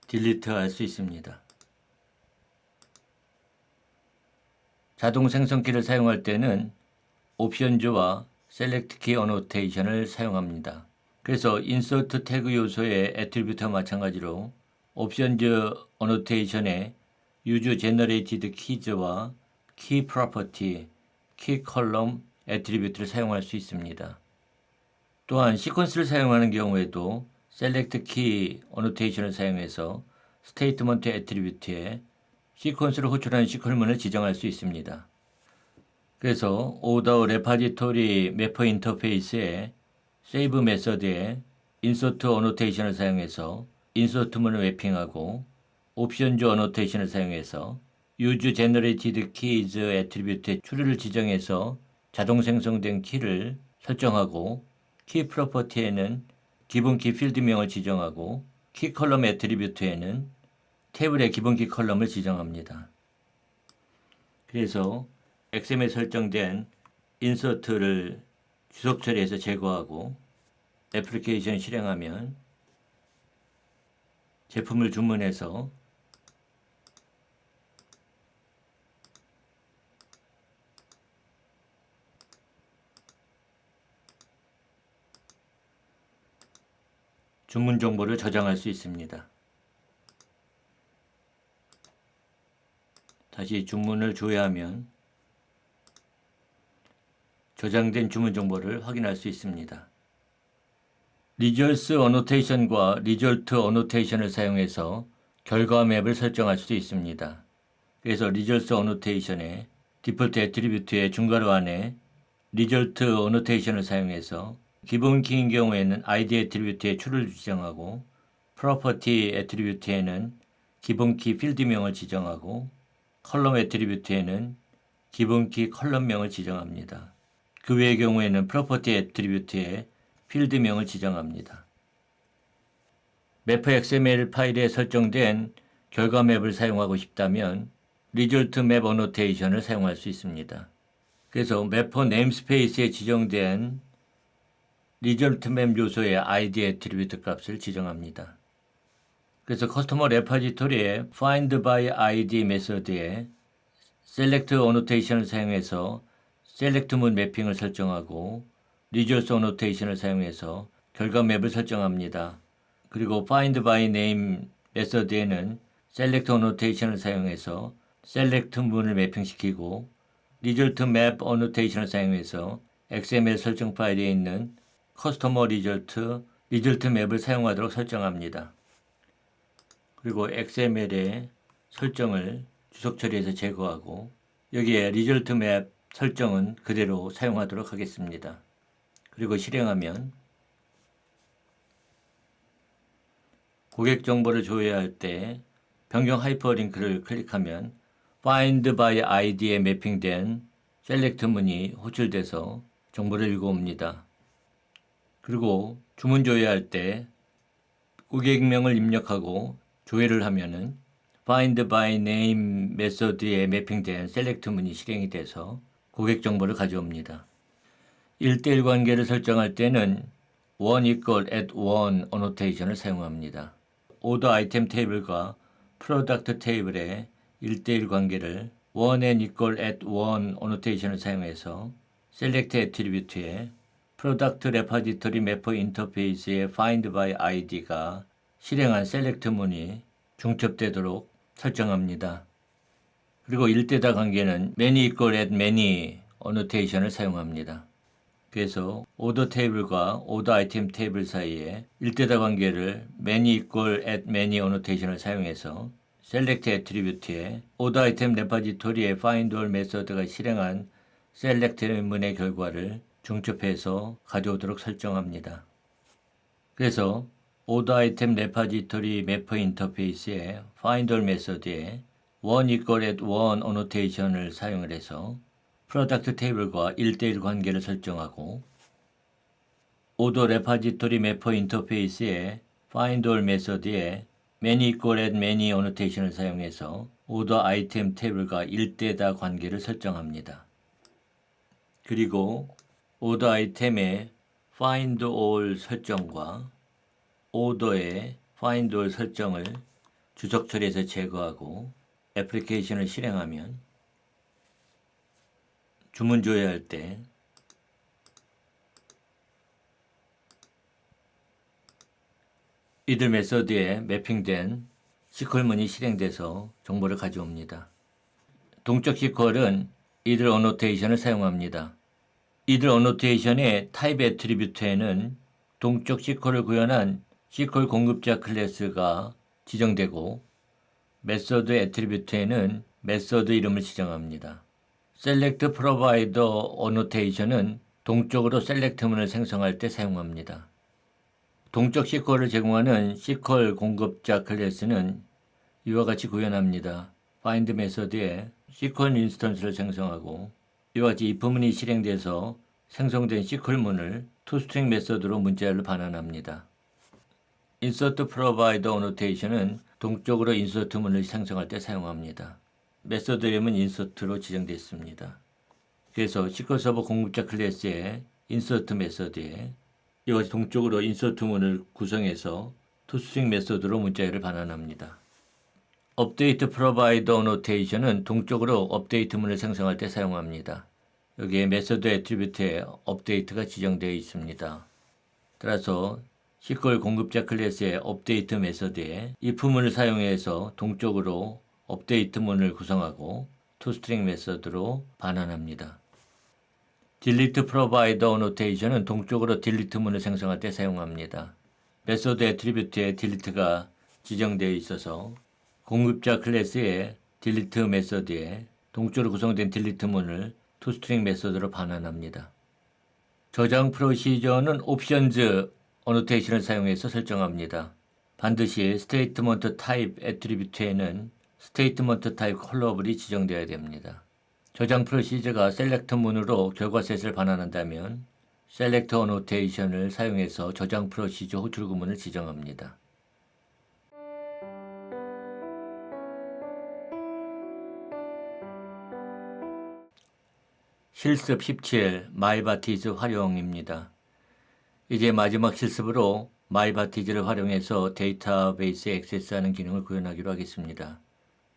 딜리트할 수 있습니다. 자동 생성키를 사용할 때는 옵션즈와 셀렉트 키 어노테이션을 사용합니다. 그래서 인서트 태그 요소의 애트리뷰트와 마찬가지로 옵션즈 어노테이션에 use generated keys와 key property, key column 애트리뷰트를 사용할 수 있습니다. 또한 시퀀스를 사용하는 경우에도 select key 어노테이션을 사용해서 스테이트먼트 애트리뷰트에 시퀀스를 호출하는 시퀄문을 지정할 수 있습니다. 그래서 오더 레파지토리 매퍼 인터페이스에 save 메서드에 insert annotation을 사용해서 insert문을 매핑하고 options annotation을 사용해서 use generated keys 애트리뷰트의 추리를 지정해서 자동 생성된 키를 설정하고 키 프로퍼티에는 기본 키 필드명을 지정하고 키 컬럼 애트리뷰트에는 테이블의 기본 키 컬럼을 지정합니다. 그래서 XML에 설정된 인서트를 주석 처리해서 제거하고 애플리케이션 실행하면 제품을 주문해서 주문 정보를 저장할 수 있습니다. 다시 주문을 조회하면 저장된 주문 정보를 확인할 수 있습니다. Results Annotation과 Result Annotation을 사용해서 결과 맵을 설정할 수도 있습니다. 그래서 Results Annotation에 디폴트 애트리뷰트의 중괄호 안에 Result Annotation을 사용해서 기본 키인 경우에는 ID 애트리뷰트의 추를 지정하고 Property 애트리뷰트에는 기본 키 필드명을 지정하고 컬럼 애트리뷰트에는 기본 키 컬럼명을 지정합니다. 그 외의 경우에는 프로퍼티 애트리뷰트에 필드명을 지정합니다. 매퍼 XML 파일에 설정된 결과 맵을 사용하고 싶다면 Result Map Annotation을 사용할 수 있습니다. 그래서 매퍼 네임스페이스에 지정된 Result Map 요소의 ID 애트리뷰트 값을 지정합니다. 그래서 커스터머 레파지토리의 find by ID 메서드에 select annotation을 사용해서 select문 매핑을 설정하고 results annotation을 사용해서 결과 맵을 설정합니다. 그리고 find by name 메서드에는 select annotation을 사용해서 select문을 매핑시키고 result map annotation을 사용해서 XML 설정 파일에 있는 customer result 맵을 사용하도록 설정합니다. 그리고 XML의 설정을 주석 처리해서 제거하고 여기에 리졸트 맵 설정은 그대로 사용하도록 하겠습니다. 그리고 실행하면 고객 정보를 조회할 때 변경 하이퍼링크를 클릭하면 Find by ID에 매핑된 셀렉트 문이 호출돼서 정보를 읽어옵니다. 그리고 주문 조회할 때 고객명을 입력하고 조회를 하면은 find by name 메서드에 매핑된 select 문이 실행이 돼서 고객 정보를 가져옵니다. 1:1 관계를 설정할 때는 one equal at one annotation을 사용합니다. order item 테이블과 product 테이블의 1:1 관계를 one and equal at one annotation을 사용해서 select 애트리뷰트에 product repository mapper interface의 find by id가 실행한 셀렉트 문이 중첩되도록 설정합니다. 그리고 1:다 관계는 many equal at many annotation을 사용합니다. 그래서 오더 테이블과 오더 아이템 테이블 사이에 일대다 관계를 many equal at many annotation을 사용해서 select 애트리뷰트에 오더 아이템 레파지토리의 find all 메서드가 실행한 select 문의 결과를 중첩해서 가져오도록 설정합니다. 그래서 오더 아이템 레파지토리 매퍼 인터페이스의 find all 메서드에 one equal at one annotation을 사용을 해서 프로덕트 테이블과 1대1 관계를 설정하고 오더 레파지토리 매퍼 인터페이스의 find all 메서드에 many equal at many annotation을 사용해서 오더 아이템 테이블과 1대다 관계를 설정합니다. 그리고 오더 아이템의 find all 설정과 오더의 find all 설정을 주석 처리해서 제거하고 애플리케이션을 실행하면 주문 조회할 때 이들 메서드에 매핑된 SQL문이 실행돼서 정보를 가져옵니다. 동적 SQL은 이들 어노테이션을 사용합니다. 이들 어노테이션의 타입 애트리뷰트에는 동적 SQL을 구현한 SQL 공급자 클래스가 지정되고 메서드 애트리뷰트에는 메서드 이름을 지정합니다. select provider annotation은 동적으로 select문을 생성할 때 사용합니다. 동적 SQL을 제공하는 SQL 공급자 클래스는 이와 같이 구현합니다. find 메서드에 SQL 인스턴스를 생성하고 이와 같이 if문이 실행돼서 생성된 SQL문을 toString 메서드로 문자열로 반환합니다. insert provider annotation은 동적으로 인서트문을 생성할 때 사용합니다. 메서드 이름은 insert로 지정되어 있습니다. 그래서 SQL 서버 공급자 클래스의 insert 메서드에 이와 같이 동적으로 인서트문을 구성해서 toString 메서드로 문자열을 반환합니다. update provider annotation은 동적으로 업데이트문을 생성할 때 사용합니다. 여기에 메서드 애트리뷰트에 update가 지정되어 있습니다. 따라서 SQL 공급자 클래스의 update 메서드에 if문을 사용해서 동적으로 업데이트문을 구성하고 toString 메서드로 반환합니다. delete provider annotation은 동적으로 delete문을 생성할 때 사용합니다. 메서드 애트리뷰트에 delete가 지정되어 있어서 공급자 클래스의 delete 메서드에 동적으로 구성된 delete문을 toString 메서드로 반환합니다. 저장 프로시저는 options annotation을 사용해서 설정합니다. 반드시 statement type 애트리뷰트에는 statement type 컬러블이 지정되어야 됩니다. 저장 프로시저가 select 문으로 결과셋을 반환한다면 select annotation을 사용해서 저장 프로시저 호출 구문을 지정합니다. 실습 17 마이바티즈 활용입니다. 이제 마지막 실습으로 마이바티즈를 활용해서 데이터베이스에 액세스하는 기능을 구현하기로 하겠습니다.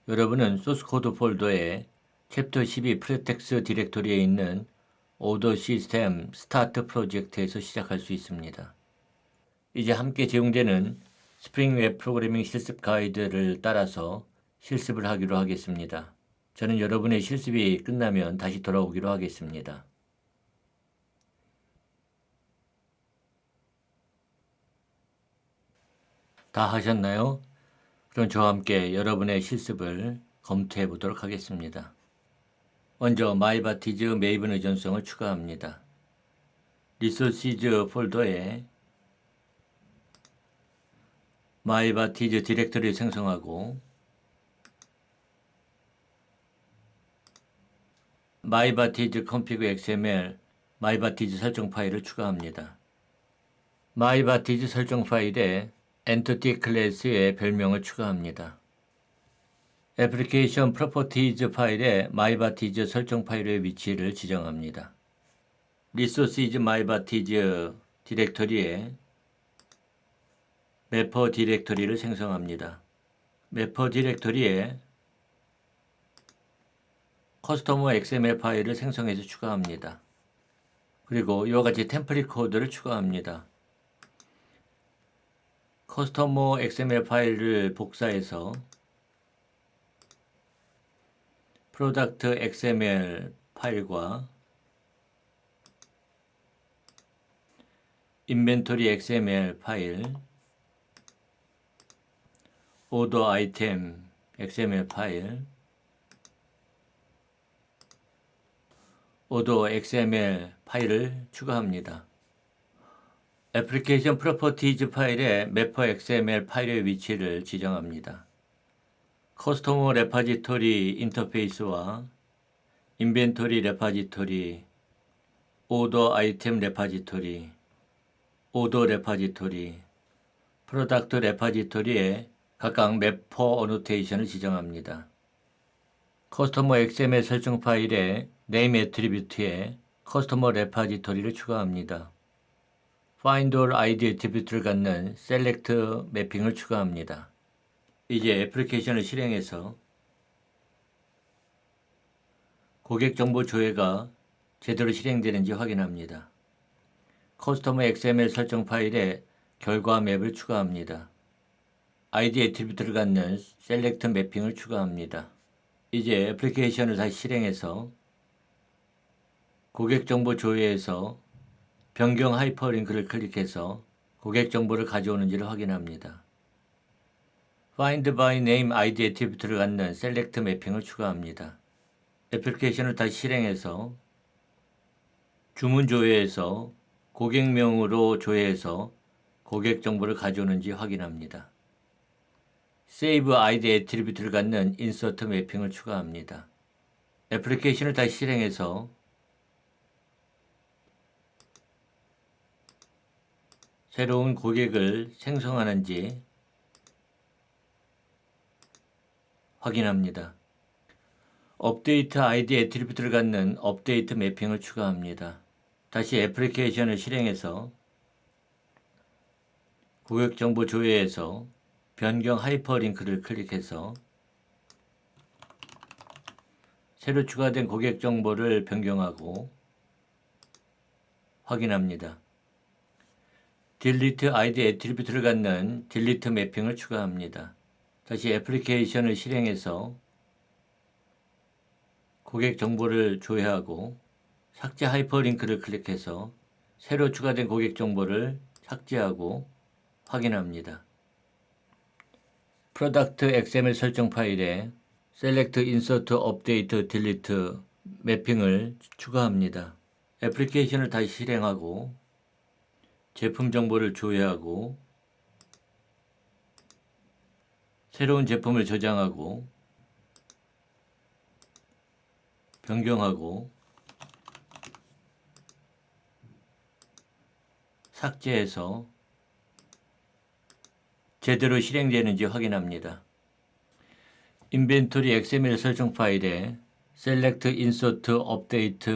여러분은 소스코드 폴더에 챕터 12 프레텍스 디렉토리에 있는 오더 시스템 스타트 프로젝트에서 시작할 수 있습니다. 이제 함께 제공되는 스프링 웹 프로그래밍 실습 가이드를 따라서 실습을 하기로 하겠습니다. 저는 여러분의 실습이 끝나면 다시 돌아오기로 하겠습니다. 다 하셨나요? 그럼 저와 함께 여러분의 실습을 검토해 보도록 하겠습니다. 먼저 마이바티즈 메이븐 의존성을 추가합니다. 리소시즈 폴더에 마이바티즈 디렉터리를 생성하고 마이바티즈 config xml 마이바티즈 설정 파일을 추가합니다. 마이바티즈 설정 파일에 엔티티 클래스의 별명을 추가합니다. 애플리케이션 프로퍼티즈 파일에 마이바티즈 설정 파일의 위치를 지정합니다. 리소시즈 마이바티즈 디렉터리에 매퍼 디렉터리를 생성합니다. 매퍼 디렉터리에 커스터머 XML 파일을 생성해서 추가합니다. 그리고 이와 같이 템플릿 코드를 추가합니다. 커스터머 XML 파일을 복사해서 프로덕트 XML 파일과 인벤토리 XML 파일, 오더 아이템 XML 파일, 오더 XML 파일을 추가합니다. 애플리케이션 프로퍼티즈 파일에 매퍼 XML 파일의 위치를 지정합니다. 커스터머 레파지토리 인터페이스와 인벤토리 레파지토리, 오더 아이템 레파지토리, 오더 레파지토리, 프로덕트 레파지토리에 각각 매퍼 어노테이션을 지정합니다. 커스터머 XML 설정 파일에 네임 애트리뷰트에 커스터머 레파지토리를 추가합니다. Find all ID 애트리뷰트를 갖는 셀렉트 매핑을 추가합니다. 이제 애플리케이션을 실행해서 고객 정보 조회가 제대로 실행되는지 확인합니다. 커스터머 XML 설정 파일에 결과 맵을 추가합니다. ID 애트리뷰트를 갖는 셀렉트 매핑을 추가합니다. 이제 애플리케이션을 다시 실행해서 고객 정보 조회에서 변경 하이퍼링크를 클릭해서 고객 정보를 가져오는지를 확인합니다. Find by Name ID 애트리뷰트를 갖는 셀렉트 매핑을 추가합니다. 애플리케이션을 다시 실행해서 주문 조회에서 고객명으로 조회해서 고객 정보를 가져오는지 확인합니다. Save ID 애트리뷰트를 갖는 인서트 매핑을 추가합니다. 애플리케이션을 다시 실행해서 새로운 고객을 생성하는지 확인합니다. 업데이트 ID 애트리뷰트를 갖는 업데이트 매핑을 추가합니다. 다시 애플리케이션을 실행해서 고객 정보 조회에서 변경 하이퍼링크를 클릭해서 새로 추가된 고객 정보를 변경하고 확인합니다. 딜리트 ID 애트리뷰트를 갖는 딜리트 매핑을 추가합니다. 다시 애플리케이션을 실행해서 고객 정보를 조회하고 삭제 하이퍼링크를 클릭해서 새로 추가된 고객 정보를 삭제하고 확인합니다. 프로덕트 XML 설정 파일에 Select, Insert, Update, Delete 매핑을 추가합니다. 애플리케이션을 다시 실행하고 제품 정보를 조회하고 새로운 제품을 저장하고 변경하고 삭제해서 제대로 실행되는지 확인합니다. 인벤토리 XML 설정 파일에 Select, Insert, Update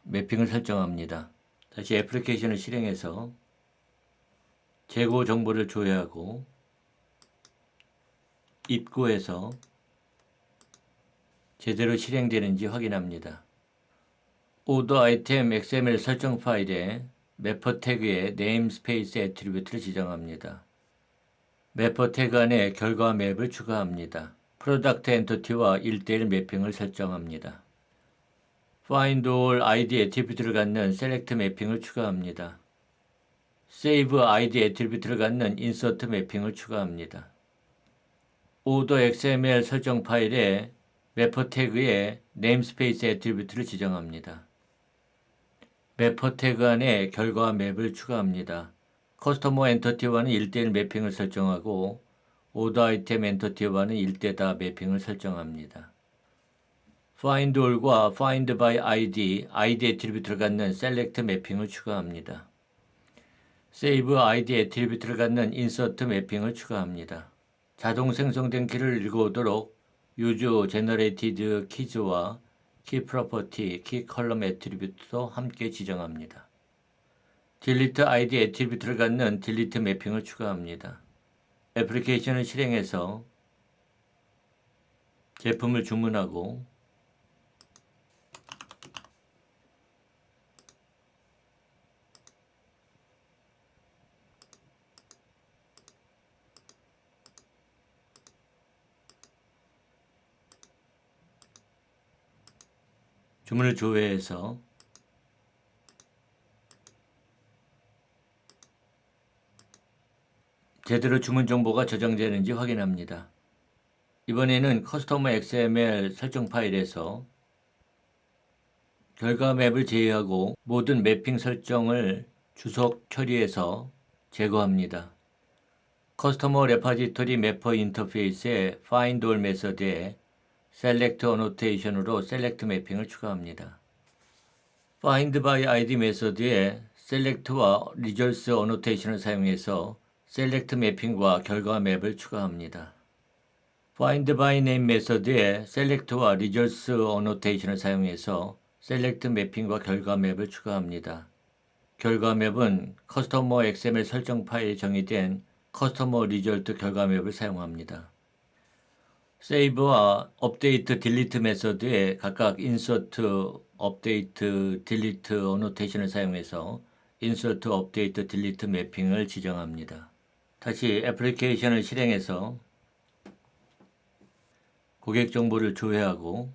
매핑을 설정합니다. 다시 애플리케이션을 실행해서 재고 정보를 조회하고 입고해서 제대로 실행되는지 확인합니다. 오더 아이템 XML 설정 파일에 매퍼 태그에 네임스페이스 애트리뷰트를 지정합니다. 매퍼 태그 안에 결과 맵을 추가합니다. 프로덕트 엔터티와 1:1 매핑을 설정합니다. Find all ID 애트리뷰트를 갖는 셀렉트 매핑을 추가합니다. Save ID 애트리뷰트를 갖는 인서트 매핑을 추가합니다. 오더 XML 설정 파일에 매퍼 태그에 네임스페이스 애트리뷰트를 지정합니다. 매퍼 태그 안에 결과 맵을 추가합니다. 커스터머 엔터티와는 1:1 매핑을 설정하고 오더 아이템 엔터티와는 1:다 매핑을 설정합니다. Find all과 Find by ID 애트리뷰트를 갖는 셀렉트 매핑을 추가합니다. Save ID 애트리뷰트를 갖는 인서트 매핑을 추가합니다. 자동 생성된 키를 읽어오도록 Use Generated Keys와 Key Property, Key Column 애트리뷰트도 함께 지정합니다. Delete ID 애트리뷰트를 갖는 Delete 매핑을 추가합니다. 애플리케이션을 실행해서 제품을 주문하고 주문을 조회해서 제대로 주문 정보가 저장되는지 확인합니다. 이번에는 커스터머 XML 설정 파일에서 결과 맵을 제외하고 모든 매핑 설정을 주석 처리해서 제거합니다. 커스터머 레파지토리 매퍼 인터페이스의 find all 메서드에 select annotation으로 select 매핑을 추가합니다. find by id 메서드에 select와 results annotation을 사용해서 select 매핑과 결과 맵을 추가합니다. find by name 메서드에 select와 results annotation을 사용해서 select 매핑과 결과 맵을 추가합니다. 결과 맵은 커스터머 XML 설정 파일에 정의된 커스터머 리졸트 결과 맵을 사용합니다. 세이브와 업데이트 딜리트 메서드에 각각 인서트, 업데이트, 딜리트 어노테이션을 사용해서 인서트, 업데이트, 딜리트 매핑을 지정합니다. 다시 애플리케이션을 실행해서 고객 정보를 조회하고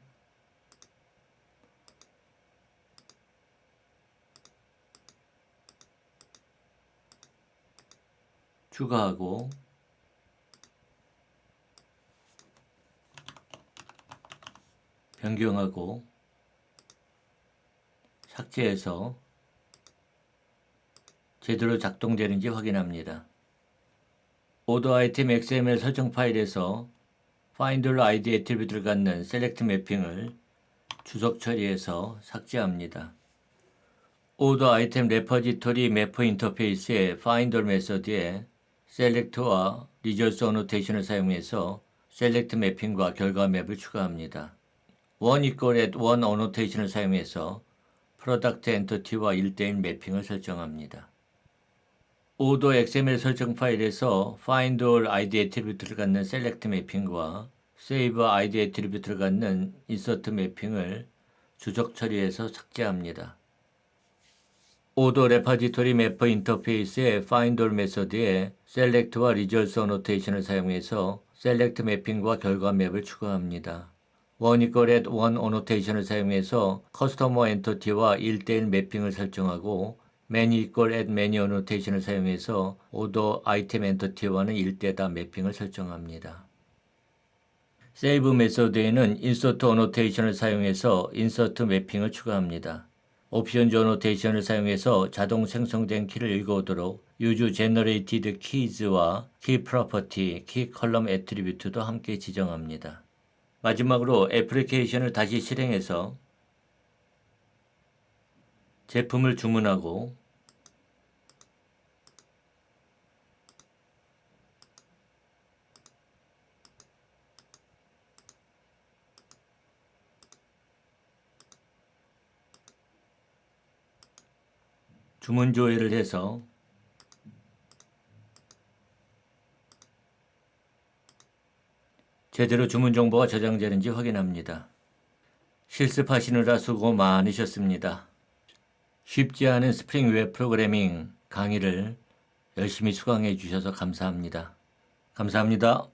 추가하고 변경하고 삭제해서 제대로 작동되는지 확인합니다. 오더 아이템 XML 설정 파일에서 find all id 애트리뷰트를 갖는 select 매핑을 주석 처리해서 삭제합니다. 오더 아이템 레퍼지토리 매퍼 인터페이스의 find all 메서드에 select와 results annotation을 사용해서 select 매핑과 결과 맵을 추가합니다. one equal at one annotation을 사용해서 product entity와 1:1 매핑을 설정합니다. 오더 XML 설정 파일에서 find all id 애트리뷰트를 갖는 select 매핑과 save id 애트리뷰트를 갖는 insert 매핑을 주석 처리해서 삭제합니다. 오더 레파지토리 매퍼 인터페이스의 find all 메서드에 select와 results annotation을 사용해서 select 매핑과 결과 맵을 추가합니다. one equal at one annotation을 사용해서 customer entity와 1:1 매핑을 설정하고 many equal at many annotation을 사용해서 order item entity와는 1:다 매핑을 설정합니다. save 메서드에는 insert annotation을 사용해서 insert 매핑을 추가합니다. 옵션즈 어노테이션을 사용해서 자동 생성된 키를 읽어오도록 use generated keys와 key property, key column attribute도 함께 지정합니다. 마지막으로 애플리케이션을 다시 실행해서 제품을 주문하고 주문 조회를 해서 제대로 주문 정보가 저장되는지 확인합니다. 실습하시느라 수고 많으셨습니다. 쉽지 않은 스프링 웹 프로그래밍 강의를 열심히 수강해 주셔서 감사합니다. 감사합니다.